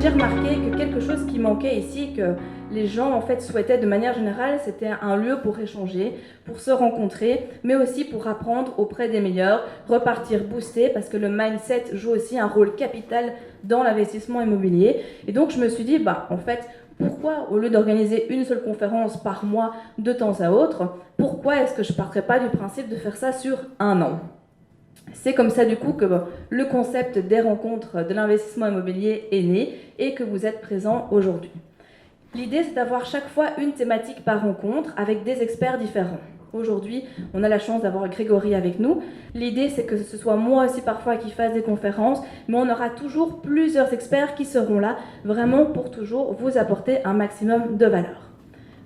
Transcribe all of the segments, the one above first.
j'ai remarqué que quelque chose qui manquait ici, que les gens en fait souhaitaient de manière générale, c'était un lieu pour échanger, pour se rencontrer, mais aussi pour apprendre auprès des meilleurs, repartir boosté, parce que le mindset joue aussi un rôle capital dans l'investissement immobilier. Et donc je me suis dit, en fait, pourquoi, au lieu d'organiser une seule conférence par mois de temps à autre, pourquoi est-ce que je ne partirais pas du principe de faire ça sur un an ? C'est comme ça du coup que le concept des rencontres de l'investissement immobilier est né et que vous êtes présent aujourd'hui. L'idée, c'est d'avoir chaque fois une thématique par rencontre avec des experts différents. Aujourd'hui, on a la chance d'avoir Grégory avec nous. L'idée, c'est que ce soit moi aussi parfois qui fasse des conférences, mais on aura toujours plusieurs experts qui seront là vraiment pour toujours vous apporter un maximum de valeur.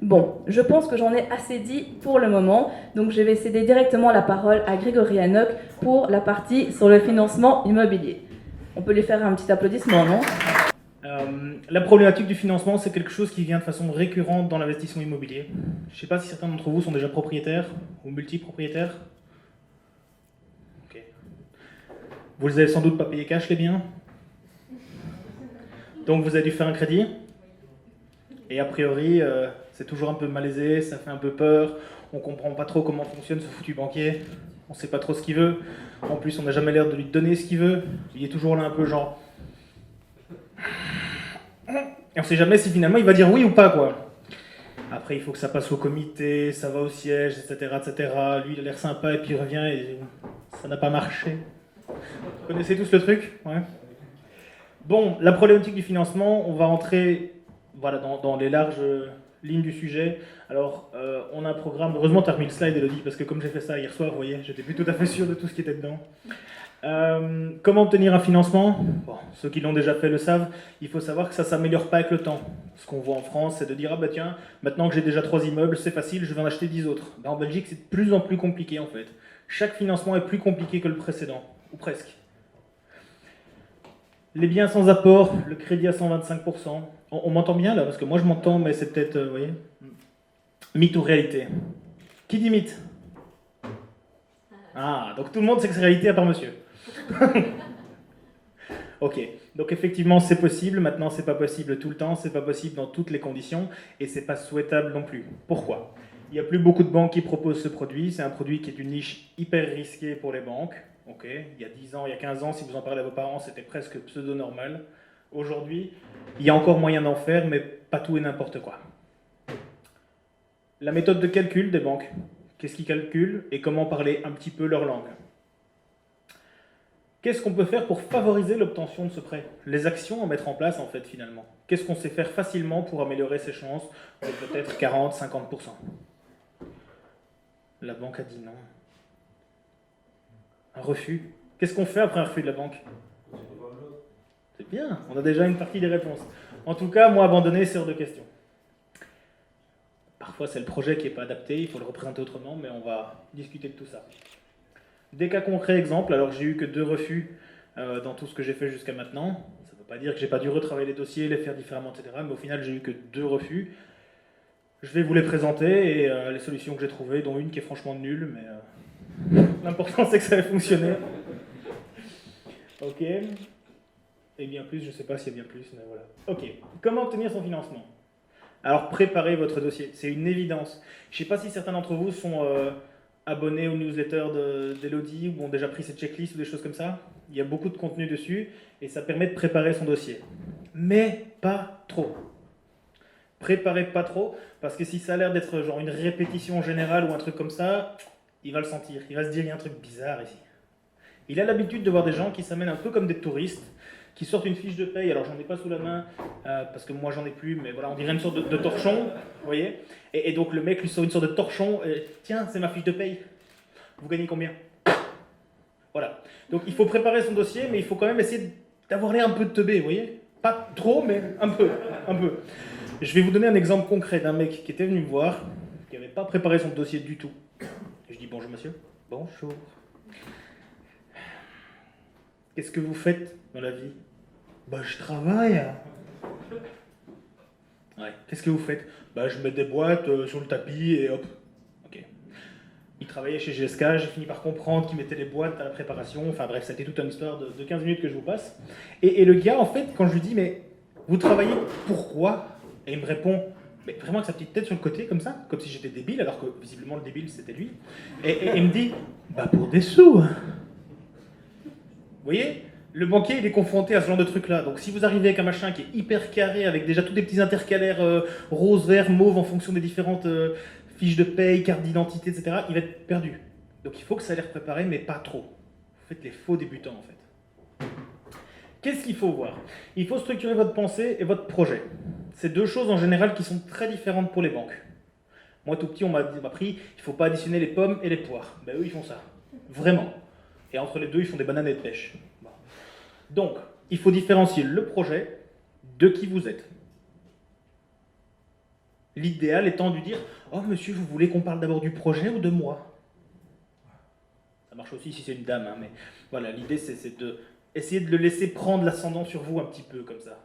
Bon, je pense que j'en ai assez dit pour le moment, donc je vais céder directement la parole à Grégory Hanoc pour la partie sur le financement immobilier. On peut lui faire un petit applaudissement, non ? La problématique du financement, c'est quelque chose qui vient de façon récurrente dans l'investissement immobilier. Je ne sais pas si certains d'entre vous sont déjà propriétaires ou multipropriétaires. Ok. Vous les avez sans doute pas payé cash, les biens. Donc vous avez dû faire un crédit. Et a priori, c'est toujours un peu malaisé, ça fait un peu peur. On ne comprend pas trop comment fonctionne ce foutu banquier. On ne sait pas trop ce qu'il veut. En plus, on n'a jamais l'air de lui donner ce qu'il veut. Il est toujours là un peu genre... Et on ne sait jamais si finalement il va dire oui ou pas, quoi. Après, il faut que ça passe au comité, ça va au siège, etc., etc. Lui, il a l'air sympa et puis il revient et ça n'a pas marché. Vous connaissez tous le truc ? Ouais. Bon, la problématique du financement, on va entrer dans les larges lignes du sujet. Alors, on a un programme... Heureusement, tu as remis le slide, Elodie, parce que comme j'ai fait ça hier soir, vous voyez, j'étais plus tout à fait sûr de tout ce qui était dedans. Comment obtenir un financement ? Bon, ceux qui l'ont déjà fait le savent, il faut savoir que ça ne s'améliore pas avec le temps. Ce qu'on voit en France, c'est de dire « Ah bah tiens, maintenant que j'ai déjà 3 immeubles, c'est facile, je vais en acheter 10 autres. » En Belgique, c'est de plus en plus compliqué en fait. Chaque financement est plus compliqué que le précédent, ou presque. Les biens sans apport, le crédit à 125%. On m'entend bien là ? Parce que moi je m'entends, mais c'est peut-être, vous voyez. Mythe ou réalité ? Qui dit mythe ? Ah, donc tout le monde sait que c'est réalité à part monsieur. Ok, donc effectivement c'est possible, maintenant c'est pas possible tout le temps, c'est pas possible dans toutes les conditions, et c'est pas souhaitable non plus. Pourquoi ? Il n'y a plus beaucoup de banques qui proposent ce produit, c'est un produit qui est une niche hyper risquée pour les banques. Ok, il y a 10 ans, il y a 15 ans, si vous en parlez à vos parents, c'était presque pseudo-normal. Aujourd'hui, il y a encore moyen d'en faire, mais pas tout et n'importe quoi. La méthode de calcul des banques, qu'est-ce qu'ils calculent et comment parler un petit peu leur langue. Qu'est-ce qu'on peut faire pour favoriser l'obtention de ce prêt ? Les actions à mettre en place, en fait, finalement. Qu'est-ce qu'on sait faire facilement pour améliorer ses chances de peut-être 40-50%. La banque a dit non. Un refus. Qu'est-ce qu'on fait après un refus de la banque ? C'est bien, on a déjà une partie des réponses. En tout cas, moi, abandonner, c'est hors de question. Parfois, c'est le projet qui n'est pas adapté, il faut le représenter autrement, mais on va discuter de tout ça. Des cas concrets, exemples, alors j'ai eu que 2 refus dans tout ce que j'ai fait jusqu'à maintenant. Ça ne veut pas dire que j'ai pas dû retravailler les dossiers, les faire différemment, etc. Mais au final, j'ai eu que 2 refus. Je vais vous les présenter et les solutions que j'ai trouvées, dont une qui est franchement nulle, mais l'important c'est que ça ait fonctionné. Ok. Et bien plus, je ne sais pas s'il y a bien plus, mais voilà. Ok. Comment obtenir son financement ? Alors, préparez votre dossier. C'est une évidence. Je ne sais pas si certains d'entre vous sont abonnés aux newsletters d'Elodie ou ont déjà pris cette checklist ou des choses comme ça. Il y a beaucoup de contenu dessus et ça permet de préparer son dossier. Mais pas trop. Préparez pas trop, parce que si ça a l'air d'être genre une répétition générale ou un truc comme ça, il va le sentir. Il va se dire, il y a un truc bizarre ici. Il a l'habitude de voir des gens qui s'amènent un peu comme des touristes, qui sortent une fiche de paye, alors j'en ai pas sous la main, parce que moi j'en ai plus, mais voilà, on dirait une sorte de torchon, vous voyez, et donc le mec lui sort une sorte de torchon, tiens, c'est ma fiche de paye, vous gagnez combien ? Voilà, donc il faut préparer son dossier, mais il faut quand même essayer d'avoir l'air un peu de teubé, vous voyez ? Pas trop, mais un peu, un peu. Je vais vous donner un exemple concret d'un mec qui était venu me voir, qui n'avait pas préparé son dossier du tout. Et je dis, bonjour monsieur. Bonjour. Qu'est-ce que vous faites dans la vie ? Bah, je travaille. Ouais. Qu'est-ce que vous faites ? Bah, je mets des boîtes sur le tapis et hop. Ok. Il travaillait chez GSK, j'ai fini par comprendre qu'il mettait les boîtes à la préparation. Enfin bref, c'était toute une histoire de 15 minutes que je vous passe. Et le gars, en fait, quand je lui dis, mais Vous travaillez pourquoi? Et il me répond, mais vraiment avec sa petite tête sur le côté, comme ça, comme si j'étais débile, alors que visiblement le débile c'était lui. Et il me dit, bah pour des sous. Vous voyez? Le banquier, il est confronté à ce genre de truc-là. Donc si vous arrivez avec un machin qui est hyper carré, avec déjà tous des petits intercalaires rose, vert, mauve, en fonction des différentes fiches de paye, carte d'identité, etc., il va être perdu. Donc il faut que ça ait l'air préparé, mais pas trop. Vous faites les faux débutants, en fait. Qu'est-ce qu'il faut voir? Il faut structurer votre pensée et votre projet. C'est deux choses en général qui sont très différentes pour les banques. Moi, tout petit, on m'a appris, il ne faut pas additionner les pommes et les poires. Ben eux, ils font ça. Vraiment. Et entre les deux, ils font des bananes et de pêche. Bon. Donc, il faut différencier le projet de qui vous êtes. L'idéal étant de dire « Oh, monsieur, vous voulez qu'on parle d'abord du projet ou de moi ?» Ça marche aussi si c'est une dame, hein, mais voilà, l'idée, c'est de essayer de le laisser prendre l'ascendant sur vous un petit peu, comme ça.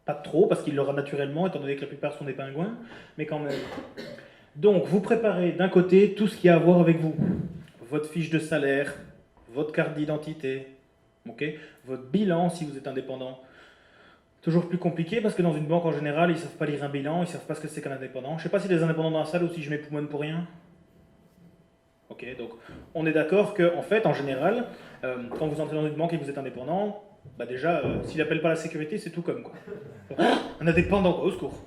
Pas trop, parce qu'il l'aura naturellement, étant donné que la plupart sont des pingouins, mais quand même. Donc, vous préparez d'un côté tout ce qui a à voir avec vous. Votre fiche de salaire, votre carte d'identité, okay, votre bilan si vous êtes indépendant. Toujours plus compliqué parce que dans une banque en général, ils ne savent pas lire un bilan, ils ne savent pas ce que c'est qu'un indépendant. Je ne sais pas si des indépendants dans la salle ou si je m'époumonne pour rien. Ok, donc on est d'accord qu'en fait, en général, quand vous entrez dans une banque et que vous êtes indépendant, bah déjà, s'il n'appelle pas la sécurité, c'est tout comme quoi. Un indépendant, quoi, au secours.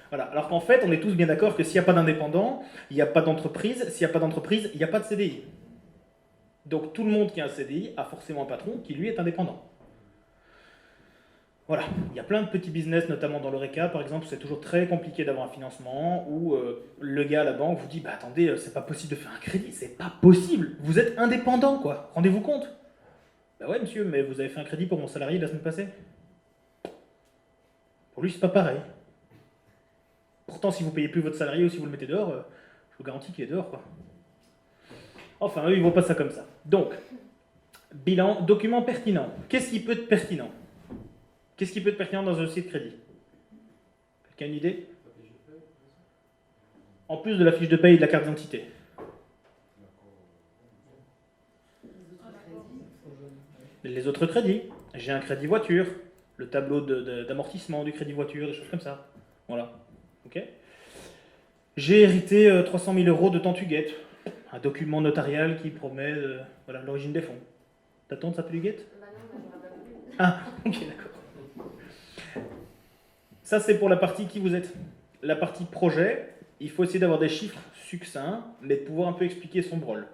Voilà. Alors qu'en fait, on est tous bien d'accord que s'il n'y a pas d'indépendant, il n'y a pas d'entreprise. S'il n'y a pas d'entreprise, il n'y a pas de CDI. Donc tout le monde qui a un CDI a forcément un patron qui lui est indépendant. Voilà, il y a plein de petits business, notamment dans l'Oreca, par exemple, c'est toujours très compliqué d'avoir un financement où le gars à la banque vous dit « Bah attendez, c'est pas possible de faire un crédit, c'est pas possible, vous êtes indépendant quoi, rendez-vous compte ?» Bah ouais monsieur, mais vous avez fait un crédit pour mon salarié la semaine passée. Pour lui, c'est pas pareil. Pourtant, si vous payez plus votre salarié ou si vous le mettez dehors, je vous garantis qu'il est dehors quoi. Enfin, eux, ils ne voient pas ça comme ça. Donc, bilan, document pertinent. Qu'est-ce qui peut être pertinent? Qu'est-ce qui peut être pertinent dans un dossier de crédit? Quelqu'un a une idée? En plus de la fiche de paye et de la carte d'identité. Les autres crédits. J'ai un crédit voiture, le tableau d'amortissement du crédit voiture, des choses comme ça. Voilà. Ok. J'ai hérité 300 000 € de Tantuguette, un document notarial qui promet voilà, l'origine des fonds. Ta tante s'appelle Huguette? Ah, ok, d'accord. Ça, c'est pour la partie qui vous êtes. La partie projet, il faut essayer d'avoir des chiffres succincts, mais de pouvoir un peu expliquer son brol.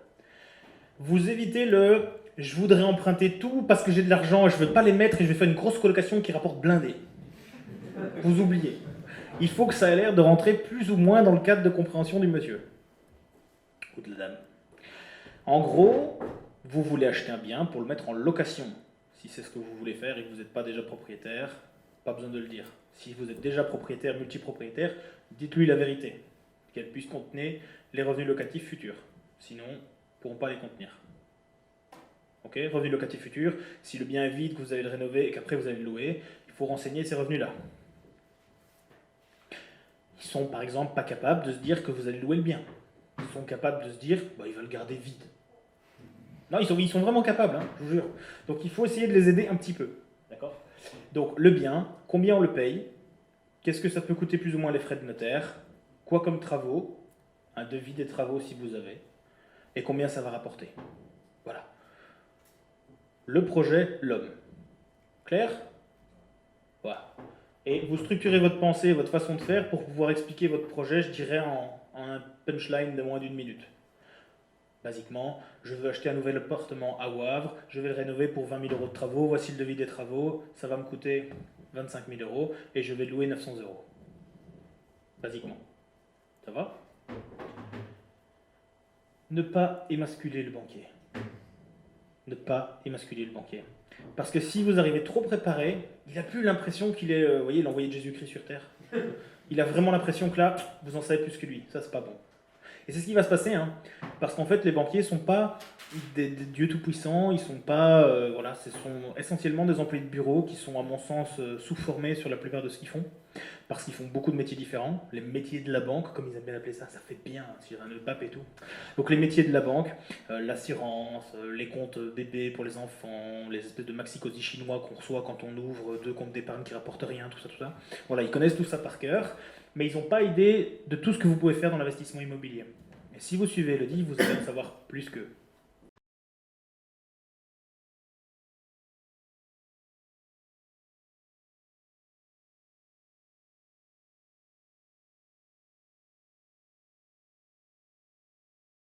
Vous évitez le « je voudrais emprunter tout parce que j'ai de l'argent et je ne veux pas les mettre et je vais faire une grosse colocation qui rapporte blindé ». Vous oubliez. Il faut que ça ait l'air de rentrer plus ou moins dans le cadre de compréhension du monsieur. Ou de la dame. En gros, vous voulez acheter un bien pour le mettre en location. Si c'est ce que vous voulez faire et que vous n'êtes pas déjà propriétaire, pas besoin de le dire. Si vous êtes déjà propriétaire, multipropriétaire, dites-lui la vérité, qu'elle puisse contenir les revenus locatifs futurs. Sinon, ils ne pourront pas les contenir. Ok, revenus locatifs futurs, si le bien est vide, que vous allez le rénover et qu'après vous allez le louer, il faut renseigner ces revenus-là. Ils sont par exemple pas capables de se dire que vous allez louer le bien. Ils sont capables de se dire, bah, il va le garder vide. Non, ils sont vraiment capables, hein, je vous jure. Donc il faut essayer de les aider un petit peu. D'accord ? Donc le bien, combien on le paye? Qu'est-ce que ça peut coûter plus ou moins les frais de notaire? Quoi comme travaux? Un devis des travaux si vous avez. Et combien ça va rapporter? Voilà. Le projet, l'homme. Clair? Voilà. Et vous structurez votre pensée, votre façon de faire pour pouvoir expliquer votre projet, je dirais, en un punchline de moins d'1 minute. Basiquement, je veux acheter un nouvel appartement à Wavre, je vais le rénover pour 20 000 € de travaux, voici le devis des travaux, ça va me coûter 25 000 € et je vais louer 900 €. Basiquement. Ça va? Ne pas émasculer le banquier. Ne pas émasculer le banquier. Parce que si vous arrivez trop préparé, il n'a plus l'impression qu'il est, vous voyez, l'envoyé de Jésus-Christ sur terre. Il a vraiment l'impression que là, vous en savez plus que lui. Ça, c'est pas bon. Et c'est ce qui va se passer, hein, parce qu'en fait, les banquiers ne sont pas des dieux tout-puissants, ils sont pas, voilà, ce sont essentiellement des employés de bureau qui sont, à mon sens, sous-formés sur la plupart de ce qu'ils font, parce qu'ils font beaucoup de métiers différents. Les métiers de la banque, comme ils aiment bien appeler ça, ça fait bien, sur un nœud pape et tout. Donc les métiers de la banque, l'assurance, les comptes bébés pour les enfants, les espèces de maxi-cosy chinois qu'on reçoit quand on ouvre 2 comptes d'épargne qui rapportent rien, tout ça, tout ça. Voilà, ils connaissent tout ça par cœur, mais ils n'ont pas idée de tout ce que vous pouvez faire dans l'investissement immobilier. Et si vous suivez Elodie, vous allez en savoir plus qu'eux.